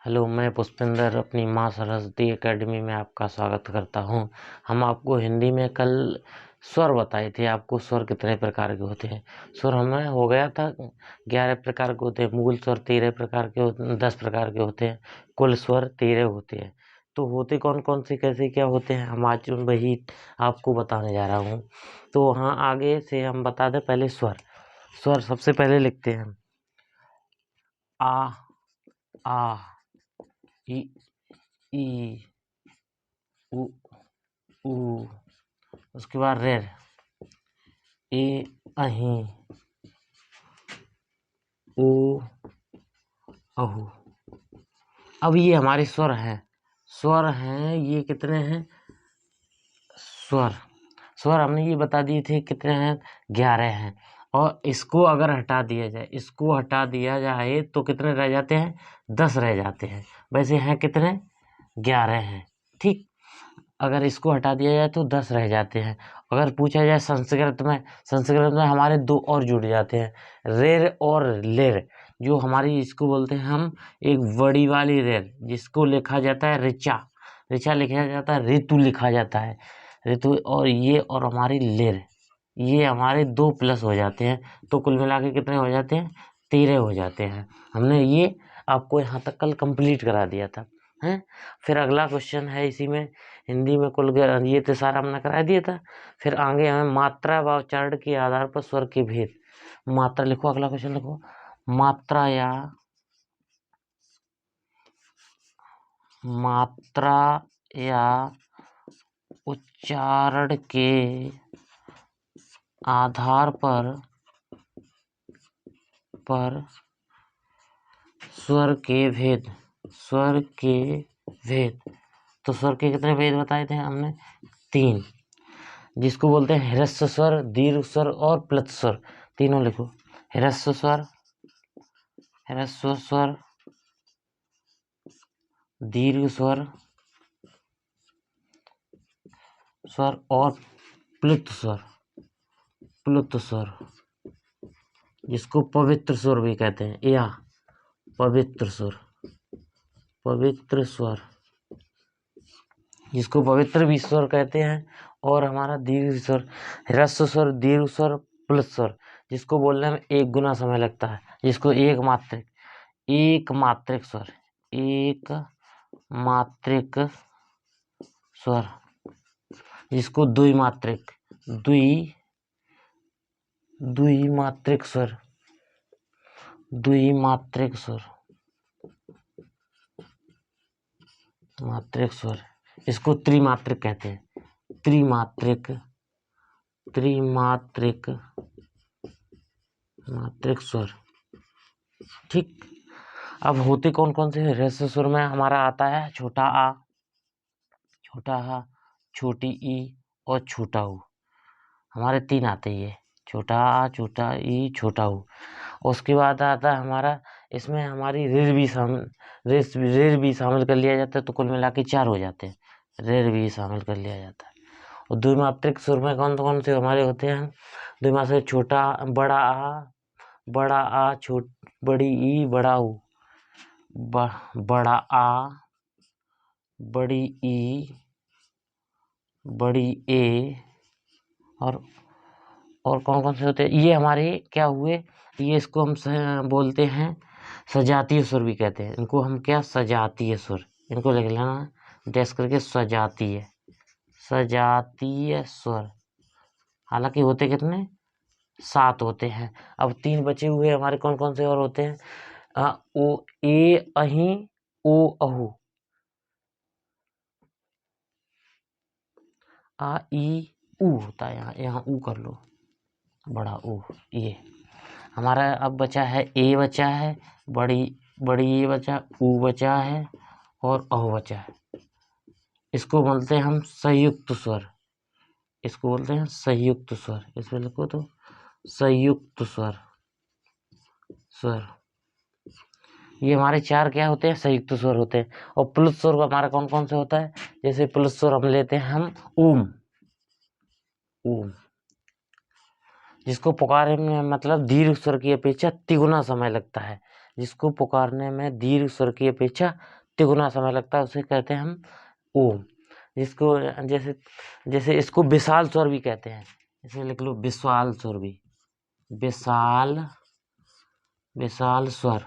Hello, मैं पुष्पिंदर अपनी माँ सरस्वती एकेडमी में आपका स्वागत करता हूँ। हम आपको हिंदी में कल स्वर बताए थे। आपको स्वर कितने प्रकार के होते हैं। स्वर हमें हो गया था 11 प्रकार के होते हैं। मूल स्वर 13 प्रकार के होते हैं, 10 प्रकार के होते हैं। कुल स्वर 13 होते हैं। तो होते कौन कौन से, कैसे क्या होते हैं, हम आज वही आपको बताने जा रहा हूँ। तो हाँ, आगे से हम बता दें। पहले स्वर स्वर सबसे पहले लिखते हैं हम। आ, ई, ई, उ, ऊ। उसके बाद रेर, ए, अही, ओ, अहू। अब ये हमारे स्वर हैं। स्वर हैं ये कितने हैं? स्वर स्वर हमने ये बता दिए थे कितने हैं, 11 हैं। और इसको अगर हटा दिया जाए तो कितने रह जाते हैं? 10 रह जाते हैं। वैसे हैं कितने? 11 हैं। ठीक। अगर इसको हटा दिया जाए तो 10 रह जाते हैं। अगर पूछा जाए संस्कृत में हमारे 2 और जुड़ जाते हैं, रेर और लेर। जो हमारी इसको बोलते हैं हम, एक बड़ी वाली रेर, जिसको लिखा जाता है ऋचा। ऋचा लिखा जाता है, ऋतु लिखा जाता है, ऋतु। और ये और हमारी लेर, ये हमारे 2 प्लस हो जाते हैं। तो कुल मिला के कितने हो जाते हैं? 13 हो जाते हैं। हमने ये आपको यहाँ तक कल कंप्लीट करा दिया था हैं। फिर अगला क्वेश्चन है इसी में, हिंदी में ये तो सारा हमने करा दिया था। फिर आगे हमें मात्रा व उच्चारण के आधार पर स्वर के भेद। मात्रा लिखो, अगला क्वेश्चन लिखो। मात्रा या उच्चारण के आधार पर स्वर के भेद। तो स्वर के कितने भेद बताए थे हमने? 3, जिसको बोलते हैं ह्रस्व स्वर, दीर्घ स्वर और प्लुत स्वर। तीनों लिखो। ह्रस्व स्वर, दीर्घ स्वर और प्लुत स्वर, जिसको पवित्र स्वर भी कहते हैं, या पवित्र स्वर, जिसको पवित्र भी स्वर कहते हैं। और हमारा दीर्घ स्वर, ह्रस्व स्वर, दीर्घ स्वर, प्लुत स्वर, जिसको बोलने में 1 गुना समय लगता है, जिसको एक मात्रिक स्वर, जिसको द्विमात्रिक स्वर, इसको त्रिमात्रिक कहते हैं। त्रिमात्रिक स्वर। ठीक। अब होते कौन कौन से? ह्रस्व स्वर में हमारा आता है छोटा आ, छोटा हा, छोटी ई और छोटा ऊ। हमारे 3 आते हैं ये, छोटा आ, छोटा ई, छोटा ऊ। उसके बाद आता है हमारा, इसमें हमारी रेर भी शामिल कर लिया जाता है। तो कुल मिला के 4 हो जाते हैं। रेर भी शामिल कर लिया जाता है। और द्विमात्रिक स्वर में कौन कौन से हमारे होते हैं? द्विमात्रिक छोटा, बड़ा आ, बड़ी ई, बड़ा ऊ। बड़ा आ, बड़ी ई, बड़ी ए। और कौन कौन से होते हैं ये हमारे? क्या हुए ये? इसको हम बोलते हैं सजातीय स्वर भी कहते हैं। इनको हम क्या? सजातीय स्वर। इनको लिख लेना डैश करके, सजातीय स्वर। हालांकि होते कितने? 7 होते हैं। अब 3 बचे हुए हमारे कौन कौन से और होते हैं? ओ, ए, अही, ओ, अहू। आ, ई, ऊ होता है। यहाँ ऊ कर लो, बड़ा ऊ। ये हमारा अब बचा है, ए बचा है, बड़ी ए बचा, ऊ बचा है और अहू बचा है। इसको बोलते हैं हम संयुक्त स्वर। इसमें लिखो तो संयुक्त स्वर। ये हमारे 4 क्या होते हैं? संयुक्त स्वर होते हैं। और प्लुत स्वर हमारा कौन कौन से होता है? जैसे प्लुत स्वर हम लेते हैं हम ऊम, जिसको पुकारने में मतलब दीर्घ स्वर की अपेक्षा 3 गुना समय लगता है। जिसको पुकारने में दीर्घ स्वर की अपेक्षा तिगुना समय लगता है उसे कहते हैं हम ओम। जिसको जैसे जैसे इसको विशाल स्वर भी कहते हैं, इसे लिख लो विशाल स्वर भी, विशाल स्वर,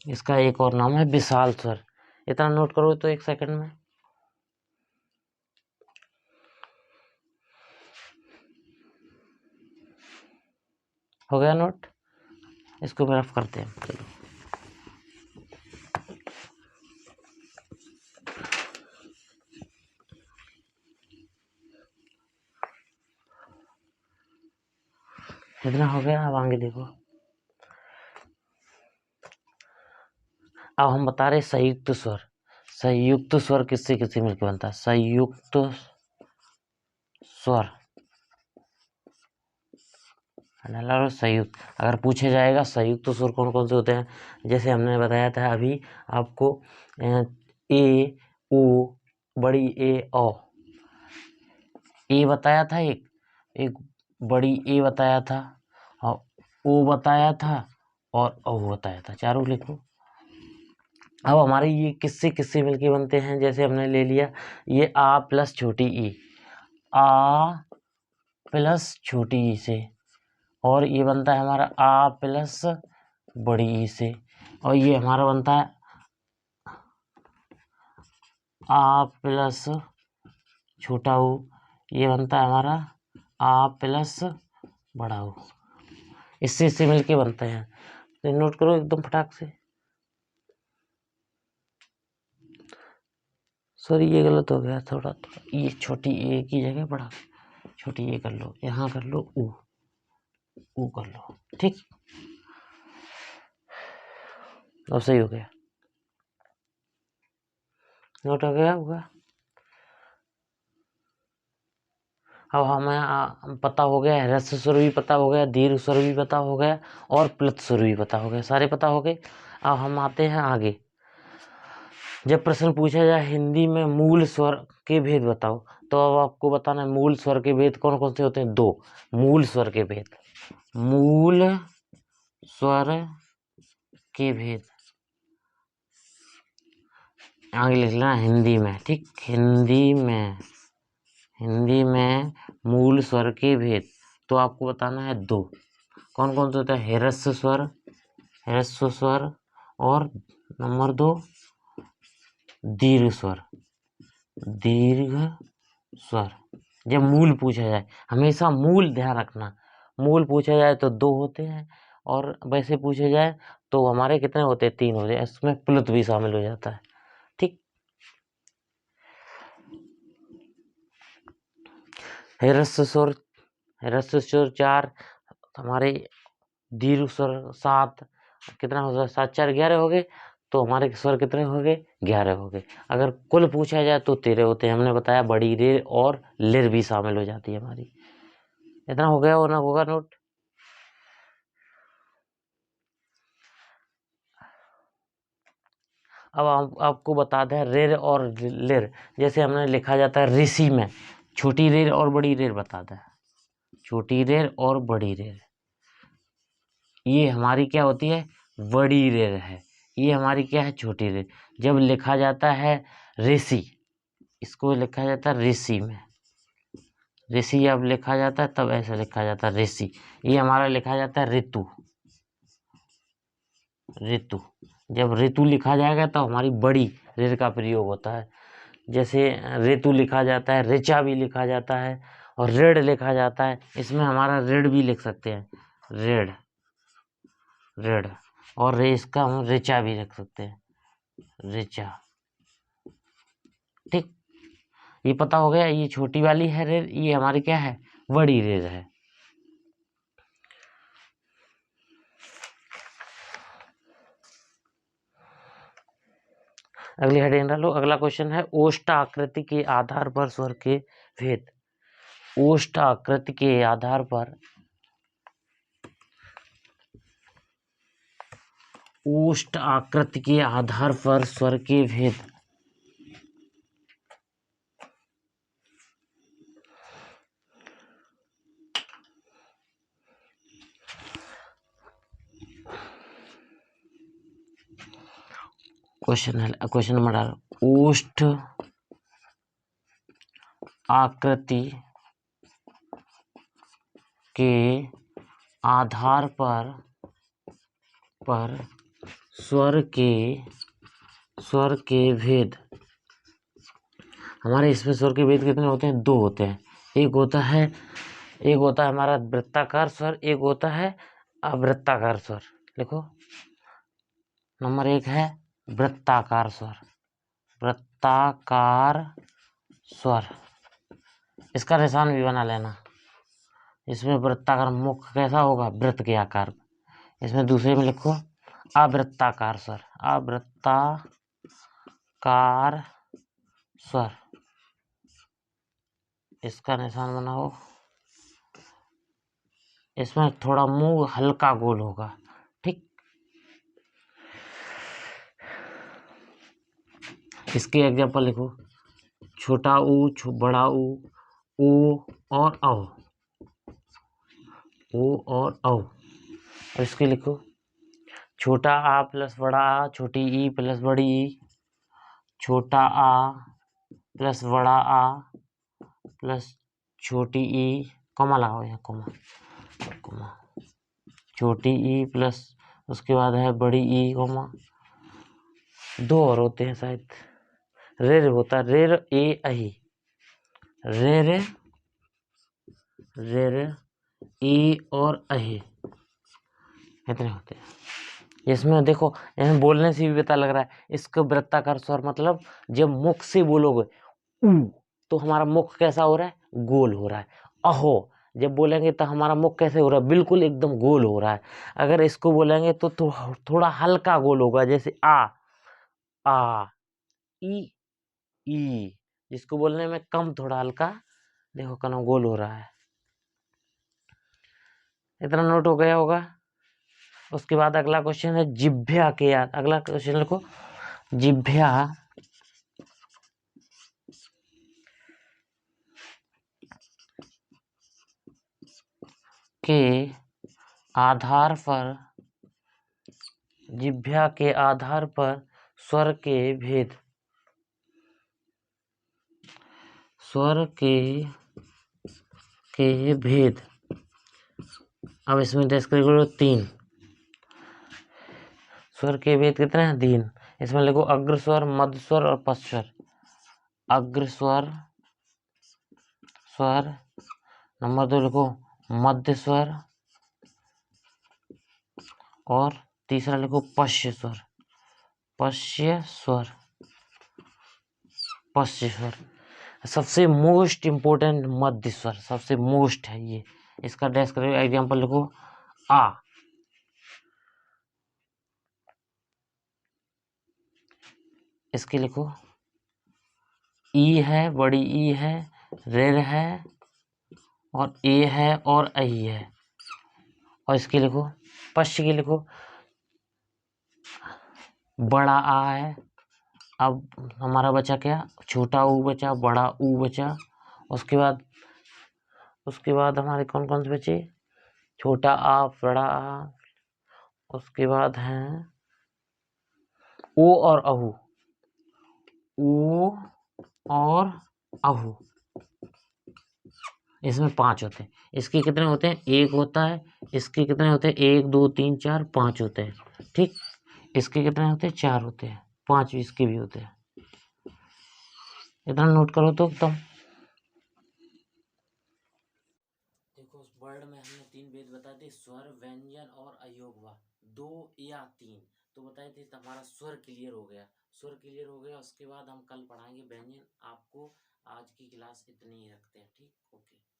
इसका एक और नाम है विशाल स्वर। इतना नोट करो तो 1 सेकंड में। हो गया नोट? इसको रफ करते हैं। चलो इतना हो गया, अब आगे देखो। अब हम बता रहे संयुक्त स्वर। संयुक्त स्वर किससे किससे मिलकर बनता है? संयुक्त स्वर संयुक्त, अगर पूछे जाएगा संयुक्त स्वर कौन कौन से होते हैं, जैसे हमने बताया था अभी आपको, ए ओ, बड़ी ए ओ, ए बताया था, एक बड़ी ए बताया था, और ओ बताया था, और ओ बताया था, चारों लिखो। अब हमारे ये किससे किससे मिलके बनते हैं, जैसे हमने ले लिया ये आ प्लस छोटी ई, आ प्लस छोटी ई से, और ये बनता है हमारा आ प्लस बड़ी ई से, और ये हमारा बनता है आ प्लस छोटा ऊ, ये बनता है हमारा आ प्लस बड़ा ऊ। इससे मिलके बनते हैं, तो नोट करो एकदम फटाक से। सॉरी ये गलत हो गया थोड़ा, ये छोटी ए की जगह बड़ा, छोटी ए कर लो, यहाँ कर लो ऊ कर लो, ठीक, अब सही हो गया, नोट हो गया होगा। अब हमें पता हो गया, ह्रस्व स्वर भी पता हो गया, दीर्घ स्वर भी पता हो गया, और प्लुत स्वर भी पता हो गया, सारे पता हो गए। अब हम आते हैं आगे। जब प्रश्न पूछा जाए हिंदी में मूल स्वर के भेद बताओ, तो अब आपको बताना है मूल स्वर के भेद कौन कौन से होते हैं। 2 मूल स्वर के भेद, मूल स्वर के भेद आगे लिख लेना हिंदी में, ठीक, हिंदी में मूल स्वर के भेद, तो आपको बताना है 2 कौन कौन से होते हैं। ह्रस्व स्वर, और नंबर 2 दीर्घ स्वर। जब मूल पूछा जाए, हमेशा मूल ध्यान रखना, मूल पूछा जाए तो 2 होते हैं, और वैसे पूछे जाए तो हमारे कितने होते हैं, 3 होते हैं, इसमें प्लुत भी शामिल हो जाता है, ठीक। ह्रस्व स्वर 4, हमारे दीर्घ स्वर 7, कितना हो गया 7 4 11 हो गए, तो हमारे स्वर कितने हो गए, 11 हो गए। अगर कुल पूछा जाए तो 13 होते हैं, हमने बताया बड़ी रेर और लिर भी शामिल हो जाती है हमारी। इतना हो गया, होना होगा नोट। अब आपको बता दें रेर और लिर, जैसे हमने लिखा जाता है ऋषि में, छोटी रेर और बड़ी रेर बता दें, छोटी रेर और बड़ी रेर, ये हमारी क्या होती है, बड़ी रेर है, ये हमारी क्या है, छोटी रेर। जब लिखा जाता है ऋषि, इसको लिखा जाता है ऋषि में, ऋषि जब लिखा जाता है तब ऐसे लिखा जाता है ऋषि। ये हमारा लिखा जाता है ऋतु, जब ऋतु लिखा जाएगा तो हमारी बड़ी ऋ का प्रयोग होता है। जैसे ऋतु लिखा जाता है, ऋचा भी लिखा जाता है, और ऋण लिखा जाता है, इसमें हमारा ऋण भी लिख सकते हैं, ऋण, और इसका हम ऋचा भी लिख सकते हैं, ऋचा, ठीक। ये पता हो गया, ये छोटी वाली है रेर, ये हमारी क्या है, बड़ी रेर है। अगली हेडिंग डालो। अगला क्वेश्चन है ओष्ठ आकृति के आधार पर स्वर के भेद। ओष्ठ आकृति के आधार पर, ओष्ठ आकृति के आधार पर स्वर के भेद। क्वेश्चन नंबर 18, ओष्ठ आकृति के आधार पर स्वर के भेद। हमारे इसमें स्वर के भेद कितने होते हैं? 2 होते हैं। एक होता है हमारा वृत्ताकार स्वर, एक होता है अवृत्ताकार स्वर। लिखो, नंबर 1 है वृत्ताकार स्वर। इसका निशान भी बना लेना। इसमें वृत्ताकार मुख कैसा होगा? वृत्त के आकार। इसमें दूसरे में लिखो अवृत्ताकार स्वर। इसका निशान बनाओ। इसमें थोड़ा मुंह हल्का गोल होगा, ठीक। इसके एग्जाम्पल लिखो, छोटा ऊ, बड़ा ऊ, ओ और औ। और इसके लिखो, छोटा आ प्लस बड़ा आ, छोटी ई प्लस बड़ी ई, छोटा आ प्लस बड़ा आ प्लस छोटी ई, कॉमा लगाओ यहाँ, कॉमा, छोटी ई प्लस उसके बाद है बड़ी ई, कॉमा। 2 और होते हैं शायद, रेर होता है, रेर ए अही, रेर ई और अही, इतने होते हैं। इसमें देखो, इसमें बोलने से भी पता लग रहा है। इसको वृत्ताकार स्वर मतलब जब मुख से बोलोगे ऊ, तो हमारा मुख कैसा हो रहा है? गोल हो रहा है। अहो जब बोलेंगे तो हमारा मुख कैसे हो रहा है? बिल्कुल एकदम गोल हो रहा है। अगर इसको बोलेंगे तो थोड़ा हल्का गोल होगा, जैसे आ ई, जिसको बोलने में कम थोड़ा हल्का, देखो कना गोल हो रहा है। इतना नोट हो गया होगा। उसके बाद अगला क्वेश्चन है जिह्वा के याद। अगला क्वेश्चन लिखो, जिह्वा के आधार पर स्वर के भेद। अब इसमें डिस्क्राइब करो 3 स्वर के भेद कितने हैं? 3। इसमें लिखो अग्र स्वर, मध्य स्वर और पश्च स्वर। अग्र स्वर, नंबर 2 लिखो मध्य स्वर, और तीसरा लिखो पश्च स्वर। सबसे मोस्ट इम्पोर्टेंट मध्य स्वर, सबसे मोस्ट है ये। इसका डिस्क्राइब एग्जाम्पल लिखो, आ। इसके लिखो, ई है, बड़ी ई है, रेर है, और ए है, और अही है। और इसके लिखो पश्च के लिखो, बड़ा आ है। अब हमारा बचा क्या? छोटा ऊ बचा, बड़ा ऊ बचा। उसके बाद हमारे कौन कौन से बचे? छोटा आ, बड़ा आ, उसके बाद हैं ओ और अहू। इसमें 5 होते हैं। इसके कितने होते हैं? 1 होता है। इसके कितने होते हैं? 1 2 3 4 5 होते हैं, ठीक। इसके कितने होते हैं? 4 होते हैं। 5 इसके भी होते हैं। इतना नोट करो तो तुम। देखो, उस वर्ड में हमने 3 भेद बता दिए, स्वर, व्यंजन और अयोगवा। 2 या 3 तो बताए थे, तो हमारा स्वर क्लियर हो गया। उसके बाद हम कल पढ़ाएंगे व्यंजन। आपको आज की क्लास इतनी ही रखते हैं, ठीक। ओके।